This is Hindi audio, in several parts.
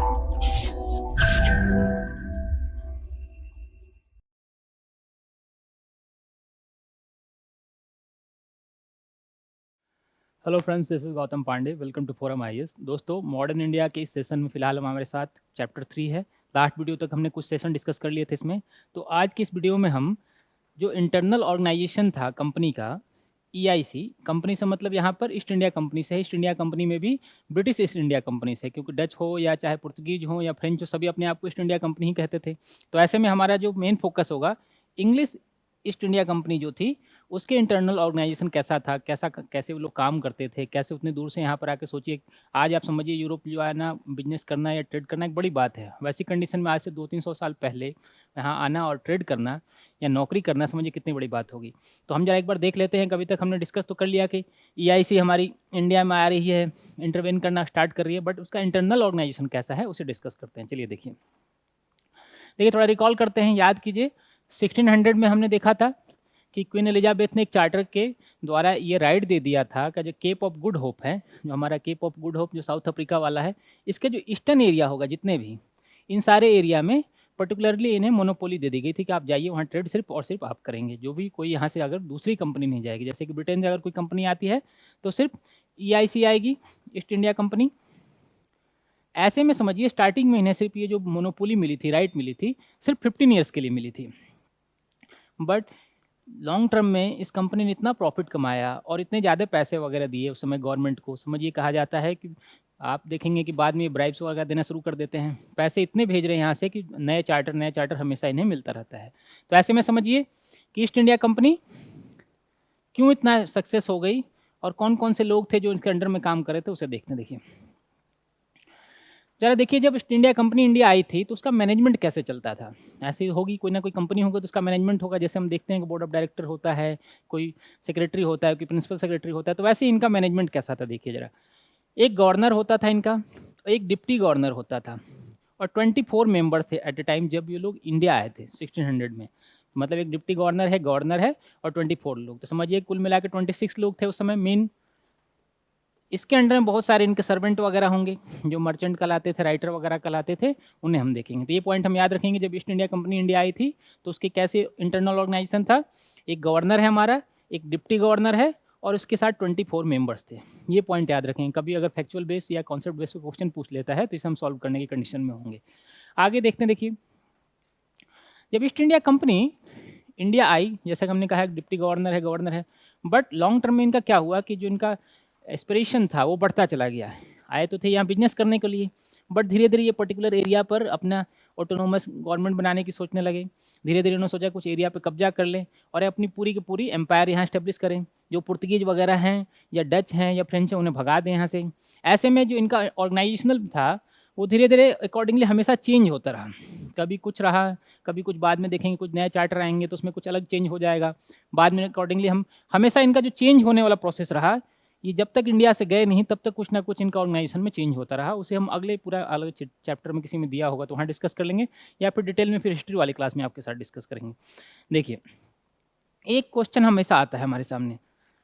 Hello friends, this is Gautam Pandey. Welcome to Forum IAS. दोस्तों, मॉडर्न इंडिया के इस सेशन में फिलहाल हमारे साथ चैप्टर 3 है। लास्ट वीडियो तक हमने कुछ सेशन डिस्कस कर लिए थे इसमें। तो आज की इस वीडियो में हम जो इंटरनल ऑर्गेनाइजेशन था कंपनी का, ईआईसी कंपनी से मतलब यहाँ पर ईस्ट इंडिया कंपनी से है। ईस्ट इंडिया कंपनी में भी ब्रिटिश ईस्ट इंडिया कंपनी से, क्योंकि डच हो या चाहे पुर्तगीज हो या फ्रेंच हो, सभी अपने आप को ईस्ट इंडिया कंपनी ही कहते थे। तो ऐसे में हमारा जो मेन फोकस होगा, इंग्लिश ईस्ट इंडिया कंपनी जो थी उसके इंटरनल ऑर्गेनाइजेशन कैसा था, कैसे वो लोग काम करते थे, कैसे उतनी दूर से यहाँ पर आके सोचिए। आज आप समझिए, यूरोप जो है ना, बिजनेस करना या ट्रेड करना एक बड़ी बात है। वैसी कंडीशन में आज से 200-300 साल पहले यहाँ आना और ट्रेड करना या नौकरी करना, समझिए कितनी बड़ी बात होगी। तो हम जरा एक बार देख लेते हैं। कभी तक हमने डिस्कस तो कर लिया कि ईआईसी हमारी इंडिया में आ रही है, इंटरवेन करना स्टार्ट कर रही है, बट उसका इंटरनल ऑर्गेनाइजेशन कैसा है उसे डिस्कस करते हैं। चलिए देखिए, थोड़ा रिकॉल करते हैं, याद कीजिए। 1600 में हमने देखा था कि क्वीन एलिजाबेथ ने एक चार्टर के द्वारा ये राइट दे दिया था कि जो केप ऑफ गुड होप है, जो हमारा केप ऑफ गुड होप जो साउथ अफ्रीका वाला है, इसके जो ईस्टर्न एरिया होगा जितने भी, इन सारे एरिया में पर्टिकुलरली इन्हें मोनोपोली दे दी गई थी कि आप जाइए वहाँ ट्रेड सिर्फ और सिर्फ आप करेंगे। जो भी कोई यहाँ से अगर दूसरी कंपनी नहीं जाएगी, जैसे कि ब्रिटेन से अगर कोई कंपनी आती है तो सिर्फ ईआईसी आएगी, ईस्ट इंडिया कंपनी। ऐसे में समझिए, स्टार्टिंग में इन्हें सिर्फ ये जो मोनोपोली मिली थी, राइट मिली थी, सिर्फ 15 ईयर्स के लिए मिली थी। बट लॉन्ग टर्म में इस कंपनी ने इतना प्रॉफिट कमाया और इतने ज़्यादा पैसे वगैरह दिए उस समय गवर्नमेंट को। समझिए, कहा जाता है कि आप देखेंगे कि बाद में ये ब्राइब्स वगैरह देना शुरू कर देते हैं, पैसे इतने भेज रहे हैं यहाँ से कि नए चार्टर हमेशा इन्हें मिलता रहता है। तो ऐसे में समझिए कि ईस्ट इंडिया कंपनी क्यों इतना सक्सेस हो गई और कौन कौन से लोग थे जो इनके अंडर में काम कर रहे थे, उसे देखते हैं। देखिए जरा, देखिए, जब east India company India I थी तो उसका मैनेजमेंट कैसे चलता था। ऐसे होगी, कोई ना कोई कंपनी होगी तो उसका मैनेजमेंट होगा। जैसे हम देखते हैं कि बोर्ड ऑफ डायरेक्टर होता है, कोई सेक्रेटरी होता है, कोई प्रिंसिपल सेक्रेटरी होता है, तो वैसे ही इनका मैनेजमेंट कैसा था देखिए जरा। एक गवर्नर होता था इनका, एक डिप्टी गवर्नर होता था, और 24 मेंबर थे एट ए टाइम जब ये लोग इंडिया आए थे 1600 में। मतलब एक डिप्टी गवर्नर है और 24 लोग, तो समझिए कुल मिला के 26 लोग थे उस समय मेन। इसके अंडर में बहुत सारे इनके सर्वेंट वगैरह होंगे जो मर्चेंट कहलाते थे, राइटर वगैरह कहलाते थे, उन्हें हम देखेंगे। तो ये पॉइंट हम याद रखेंगे, जब east India company India I थी तो उसके कैसे इंटरनल ऑर्गेनाइजेशन था। एक गवर्नर है हमारा, एक डिप्टी गवर्नर है, और उसके साथ 24 मेंबर्स थे। ये पॉइंट याद रखेंगे। कभी अगर फैक्चुअल बेस या कॉन्सेप्ट बेस को क्वेश्चन पूछ लेता है तो इसे हम सॉल्व करने की कंडीशन में होंगे। आगे देखते हैं। देखिए, जब east India company India I, जैसा कि हमने कहा डिप्टी गवर्नर है, बट लॉन्ग टर्म में इनका क्या हुआ कि जो इनका एस्पिरेशन था वो बढ़ता चला गया। आए तो थे यहाँ बिजनेस करने के लिए, बट धीरे धीरे ये पर्टिकुलर एरिया पर अपना ऑटोनोमस गवर्नमेंट बनाने की सोचने लगे। धीरे धीरे उन्होंने सोचा कुछ एरिया पे कब्जा कर लें और अपनी पूरी की पूरी एम्पायर यहाँ स्टेब्लिश करें। जो पुर्तगीज वगैरह हैं या डच हैं या फ्रेंच हैं, उन्हें भगा दें यहाँ से। ऐसे में जो इनका ऑर्गेनाइजेशनल था वो धीरे धीरे अकॉर्डिंगली हमेशा चेंज होता रहा। कभी कुछ रहा, कभी कुछ, बाद में देखेंगे कुछ नए चार्टर आएंगे तो उसमें कुछ अलग चेंज हो जाएगा। बाद में अकॉर्डिंगली हम हमेशा इनका जो चेंज होने वाला प्रोसेस रहा, ये जब तक इंडिया से गए नहीं तब तक कुछ ना कुछ इनका ऑर्गेनाइजेशन में चेंज होता रहा। उसे हम अगले पूरा अलग चैप्टर में किसी में दिया होगा तो वहाँ डिस्कस कर लेंगे, या फिर डिटेल में फिर हिस्ट्री वाली क्लास में आपके साथ डिस्कस करेंगे। देखिए, एक क्वेश्चन हमेशा आता है हमारे सामने,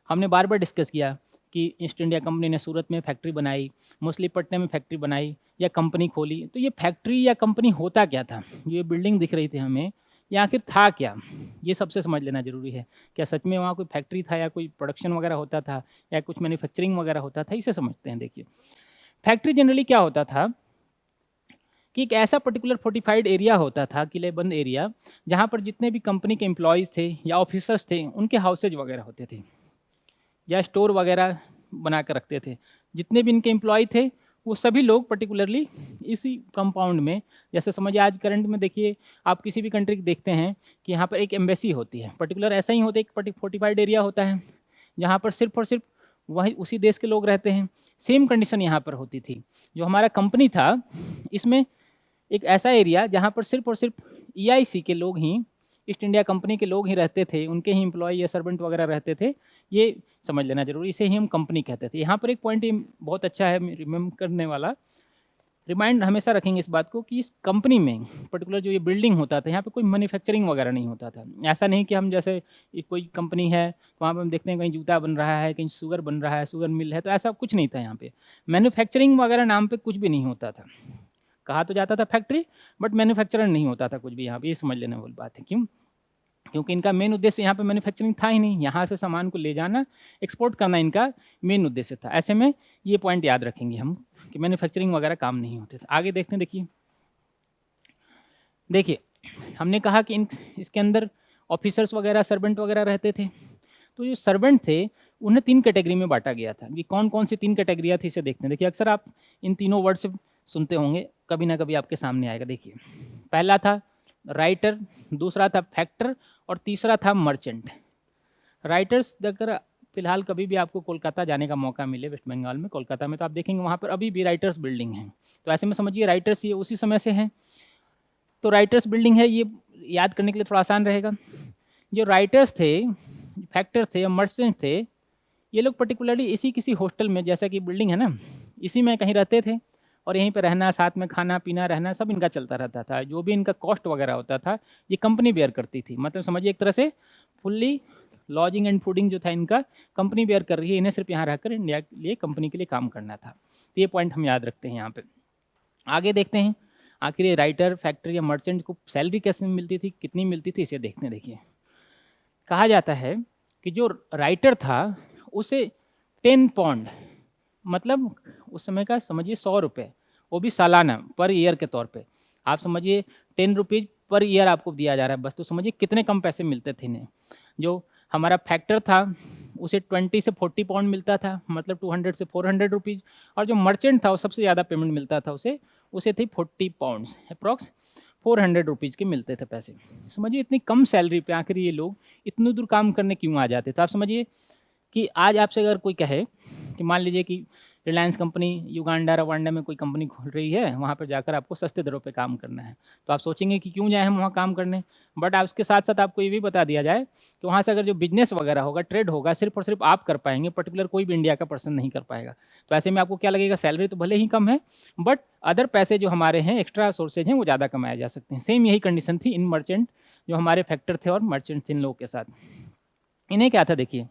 हमने बार बार डिस्कस किया कि ईस्ट इंडिया कंपनी ने सूरत में फैक्ट्री बनाई, मछलीपट्टनम में फैक्ट्री बनाई या कंपनी खोली, तो ये फैक्ट्री या कंपनी होता क्या था। ये बिल्डिंग दिख रही थी हमें, या आखिर था क्या, ये सबसे समझ लेना जरूरी है। क्या सच में वहाँ कोई फैक्ट्री था या कोई प्रोडक्शन वगैरह होता था या कुछ मैन्युफैक्चरिंग वगैरह होता था, इसे समझते हैं। देखिए, फैक्ट्री जनरली क्या होता था कि एक ऐसा पर्टिकुलर फोर्टिफाइड एरिया होता था, किलेबंद एरिया, जहाँ पर जितने भी कंपनी के एम्प्लॉयज़ थे या ऑफिसर्स थे उनके हाउसेज वगैरह होते थे या स्टोर वगैरह बना कर रखते थे। जितने भी इनके एम्प्लॉय थे वो सभी लोग पर्टिकुलरली इसी कंपाउंड में, जैसे समझिए आज करंट में देखिए, आप किसी भी कंट्री देखते हैं कि यहाँ पर एक एम्बेसी होती है, पर्टिकुलर ऐसा ही होता है, एक फोर्टिफाइड एरिया होता है जहाँ पर सिर्फ और सिर्फ वही उसी देश के लोग रहते हैं। सेम कंडीशन यहाँ पर होती थी। जो हमारा कंपनी था इसमें एक ऐसा एरिया जहाँ पर सिर्फ और सिर्फ ईआईसी के लोग ही, ईस्ट इंडिया कंपनी के लोग ही रहते थे, उनके ही एम्प्लॉय या सर्वेंट वगैरह रहते थे। ये समझ लेना जरूरी, इसे ही हम कंपनी कहते थे। यहाँ पर एक पॉइंट बहुत अच्छा है रिमेम्बर करने वाला, रिमाइंड हमेशा रखेंगे इस बात को कि इस कंपनी में पर्टिकुलर जो ये बिल्डिंग होता था, यहाँ पे कोई मैन्युफैक्चरिंग वगैरह नहीं होता था। ऐसा नहीं कि हम जैसे कोई कंपनी है तो वहाँ पे हम देखते हैं कहीं जूता बन रहा है, कहीं शुगर बन रहा है, शुगर मिल है, तो ऐसा कुछ नहीं था। यहाँ पे मैन्युफैक्चरिंग वगैरह नाम पे कुछ भी नहीं होता था। कहा तो जाता था फैक्ट्री, बट मैन्युफैक्चरर नहीं होता था कुछ भी यहाँ पे, ये समझ लेने वाली बात है। क्यों? क्योंकि इनका मेन उद्देश्य यहाँ पे मैन्युफैक्चरिंग था ही नहीं, यहाँ से सामान को ले जाना, एक्सपोर्ट करना इनका मेन उद्देश्य था। ऐसे में ये पॉइंट याद रखेंगे हम कि मैन्युफैक्चरिंग वगैरह काम नहीं होते थे। आगे देखते हैं, देखिए हमने कहा कि इसके अंदर ऑफिसर्स वगैरह, सर्वेंट वगैरह रहते थे। तो जो सर्वेंट थे उन्हें 3 कैटेगरी में बांटा गया था। ये कौन कौन सी 3 कैटेगरियाँ थी इसे देखते हैं। देखिए अक्सर आप इन तीनों वर्ड से सुनते होंगे, कभी ना कभी आपके सामने आएगा। देखिए पहला था राइटर, दूसरा था फैक्टर और तीसरा था मर्चेंट। राइटर्स अगर फिलहाल कभी भी आपको कोलकाता जाने का मौका मिले, वेस्ट बंगाल में कोलकाता में, तो आप देखेंगे वहाँ पर अभी भी राइटर्स बिल्डिंग है। तो ऐसे में समझिए राइटर्स ये उसी समय से हैं। तो राइटर्स बिल्डिंग है, ये याद करने के लिए थोड़ा आसान रहेगा। जो राइटर्स थे, फैक्टर्स थे, मर्चेंट थे, ये लोग पर्टिकुलरली इसी किसी हॉस्टल में, जैसा कि बिल्डिंग है ना, इसी में कहीं रहते थे और यहीं पे रहना, साथ में खाना पीना रहना सब इनका चलता रहता था। जो भी इनका कॉस्ट वगैरह होता था ये कंपनी बेयर करती थी। मतलब समझिए एक तरह से फुल्ली लॉजिंग एंड फूडिंग जो था इनका कंपनी बेयर कर रही है, इन्हें सिर्फ यहाँ रहकर इंडिया के लिए, कंपनी के लिए काम करना था। तो ये पॉइंट हम याद रखते हैं यहाँ पे। आगे देखते हैं आखिर ये राइटर, फैक्टर या मर्चेंट को सैलरी कैसे मिलती थी, कितनी मिलती थी, इसे देखते हैं। देखिए कहा जाता है कि जो राइटर था उसे 10 पौंड, मतलब उस समय का समझिए 100 रुपये, वो भी सालाना पर ईयर के तौर पे। आप समझिए 10 रुपीज़ पर ईयर आपको दिया जा रहा है बस, तो समझिए कितने कम पैसे मिलते थे इन्हें। जो हमारा फैक्टर था उसे 20 से 40 पाउंड मिलता था, मतलब 200 से 400 रुपीज़। और जो मर्चेंट था वो सबसे ज़्यादा पेमेंट मिलता था उसे थी 40 पाउंड्स, अप्रॉक्स 400 रुपीज़ के मिलते थे पैसे। समझिए इतनी कम सैलरी पे आखिर ये लोग इतनी दूर काम करने क्यों आ जाते थे। आप समझिए कि आज आपसे अगर कोई कहे कि मान लीजिए कि रिलायंस कंपनी युगांडा रवांडा में कोई कंपनी खोल रही है, वहाँ पर जाकर आपको सस्ते दरों पे काम करना है, तो आप सोचेंगे कि क्यों जाए हम वहाँ काम करने। बट आप उसके साथ साथ आपको ये भी बता दिया जाए कि वहाँ से अगर जो बिजनेस वगैरह होगा, ट्रेड होगा, सिर्फ और सिर्फ आप कर पाएंगे, पर्टिकुलर कोई भी इंडिया का पर्सन नहीं कर पाएगा। तो ऐसे में आपको क्या लगेगा, सैलरी तो भले ही कम है बट अदर पैसे जो हमारे हैं, एक्स्ट्रा सोर्सेज हैं, वो ज़्यादा कमाए जा सकते हैं। सेम यही कंडीशन थी इन मर्चेंट, जो हमारे फैक्टर थे और मर्चेंट इन लोगों के साथ। इन्हें क्या था, देखिए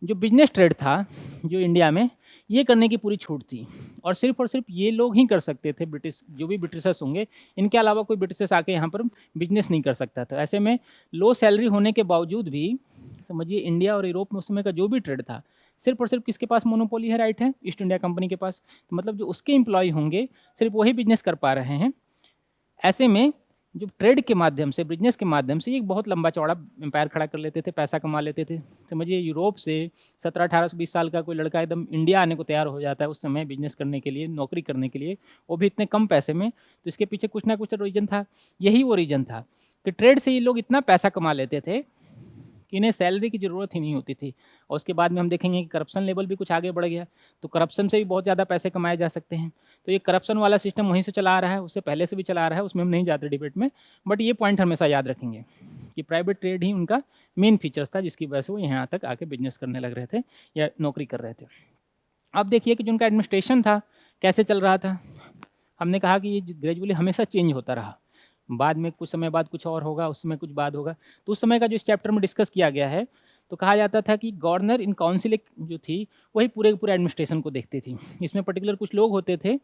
जो बिजनेस ट्रेड था जो इंडिया में, ये करने की पूरी छूट थी और सिर्फ ये लोग ही कर सकते थे, ब्रिटिश जो भी ब्रिटिशर्स होंगे, इनके अलावा कोई ब्रिटिशर्स आके यहाँ पर बिजनेस नहीं कर सकता था। ऐसे में लो सैलरी होने के बावजूद भी समझिए इंडिया और यूरोप में उस समय का जो भी ट्रेड था, सिर्फ और सिर्फ किसके पास मोनोपोली है, राइट है, ईस्ट इंडिया कंपनी के पास। तो मतलब जो उसके एम्प्लॉय होंगे सिर्फ वही बिजनेस कर पा रहे हैं। ऐसे में जो ट्रेड के माध्यम से, बिजनेस के माध्यम से एक बहुत लंबा चौड़ा एम्पायर खड़ा कर लेते थे, पैसा कमा लेते थे। समझिए यूरोप से 17-18-20 साल का कोई लड़का एकदम इंडिया आने को तैयार हो जाता है उस समय बिजनेस करने के लिए, नौकरी करने के लिए, वो भी इतने कम पैसे में। तो इसके पीछे कुछ ना कुछ रीज़न था। यही वो रीज़न था कि ट्रेड से ये लोग इतना पैसा कमा लेते थे कि इन्हें सैलरी की ज़रूरत ही नहीं होती थी। और उसके बाद में हम देखेंगे कि करप्शन लेवल भी कुछ आगे बढ़ गया, तो करप्शन से भी बहुत ज़्यादा पैसे कमाए जा सकते हैं। तो ये करप्शन वाला सिस्टम वहीं से चला आ रहा है, उससे पहले से भी चला आ रहा है, उसमें हम नहीं जाते डिबेट में। बट ये पॉइंट हमेशा याद रखेंगे कि प्राइवेट ट्रेड ही उनका मेन फीचर्स था, जिसकी वजह से वो यहाँ तक आके बिजनेस करने लग रहे थे या नौकरी कर रहे थे। अब देखिए कि जो उनका एडमिनिस्ट्रेशन था कैसे चल रहा था। हमने कहा कि ये ग्रेजुअली हमेशा चेंज होता रहा, बाद में कुछ समय बाद कुछ और होगा, उस समय कुछ बाद होगा। तो उस समय का जो इस चैप्टर में डिस्कस किया गया है, तो कहा जाता था कि गवर्नर इन काउंसिल जो थी वही पूरे के पूरे एडमिनिस्ट्रेशन को देखती थी। इसमें पर्टिकुलर कुछ लोग होते थे,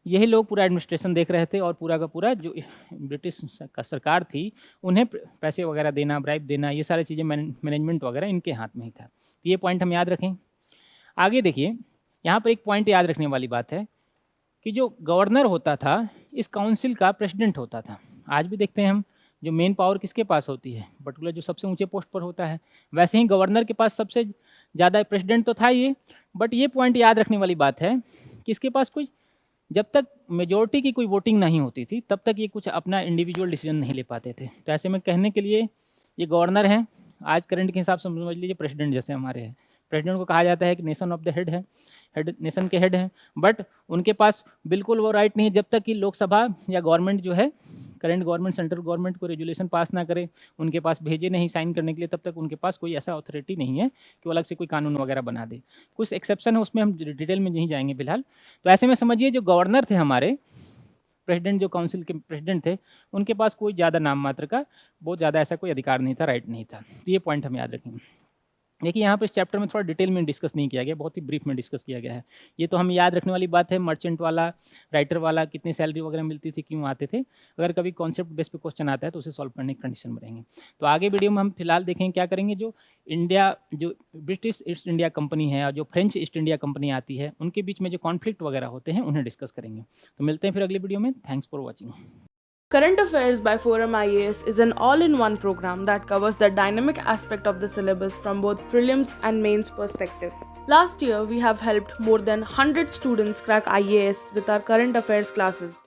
यही लोग पूरा एडमिनिस्ट्रेशन देख रहे थे और पूरा का पूरा जो ब्रिटिश का सरकार थी उन्हें पैसे वगैरह देना, ब्राइब देना, ये सारी चीज़ें मैनेजमेंट वगैरह इनके हाथ में ही था। तो ये पॉइंट हम याद रखें। आगे देखिए यहाँ पर एक पॉइंट याद रखने वाली बात है कि जो गवर्नर होता था इस काउंसिल का प्रेसिडेंट होता था। आज भी देखते हैं हम, जो मेन पावर किसके पास होती है, पर्टिकुलर जो सबसे ऊंचे पोस्ट पर होता है, वैसे ही गवर्नर के पास सबसे ज़्यादा प्रेसिडेंट तो था ये। बट ये पॉइंट याद रखने वाली बात है कि इसके पास कोई, जब तक मेजोरिटी की कोई वोटिंग नहीं होती थी तब तक ये कुछ अपना इंडिविजुअल डिसीजन नहीं ले पाते थे। तो ऐसे में कहने के लिए ये गवर्नर हैं, आज करंट के हिसाब से समझ लीजिए प्रेसिडेंट जैसे हमारे हैं। प्रेसिडेंट को कहा जाता है कि नेशन ऑफ द हेड है, हेड नेशन के हेड हैं, बट उनके पास बिल्कुल वो राइट नहीं है जब तक कि लोकसभा या गवर्नमेंट जो है, करंट गवर्नमेंट, सेंट्रल गवर्नमेंट को रेजुलेशन पास ना करे, उनके पास भेजे नहीं साइन करने के लिए, तब तक उनके पास कोई ऐसा अथॉरिटी नहीं है कि वो अलग से कोई कानून वगैरह बना दे। कुछ एक्सेप्शन है, उसमें हम डिटेल में नहीं जाएंगे फिलहाल। तो ऐसे में समझिए जो गवर्नर थे हमारे, प्रेसिडेंट जो काउंसिल के प्रेसिडेंट थे, उनके पास कोई ज़्यादा नाम मात्र का, बहुत ज़्यादा ऐसा कोई अधिकार नहीं था, राइट नहीं था। तो ये पॉइंट हम याद रखेंगे। देखिए यहाँ पे इस चैप्टर में थोड़ा डिटेल में डिस्कस नहीं किया गया, बहुत ही ब्रीफ में डिस्कस किया गया है। ये तो हम याद रखने वाली बात है, मर्चेंट वाला, राइटर वाला, कितनी सैलरी वगैरह मिलती थी, क्यों आते थे। अगर कभी कॉन्सेप्ट बेस पे क्वेश्चन आता है तो उसे सॉल्व करने की कंडीशन में रहेंगे। तो आगे वीडियो में हम फिलहाल देखेंगे क्या करेंगे, जो ब्रिटिश ईस्ट इंडिया कंपनी है और जो फ्रेंच ईस्ट इंडिया कंपनी आती है, उनके बीच में जो कॉन्फ्लिक्ट वगैरह होते हैं उन्हें डिस्कस करेंगे। तो मिलते हैं फिर अगली वीडियो में। Thanks for watching. Current Affairs by Forum IAS is an all-in-one program that covers the dynamic aspect of the syllabus from both prelims and mains perspective. Last year, we have helped more than 100 students crack IAS with our current affairs classes.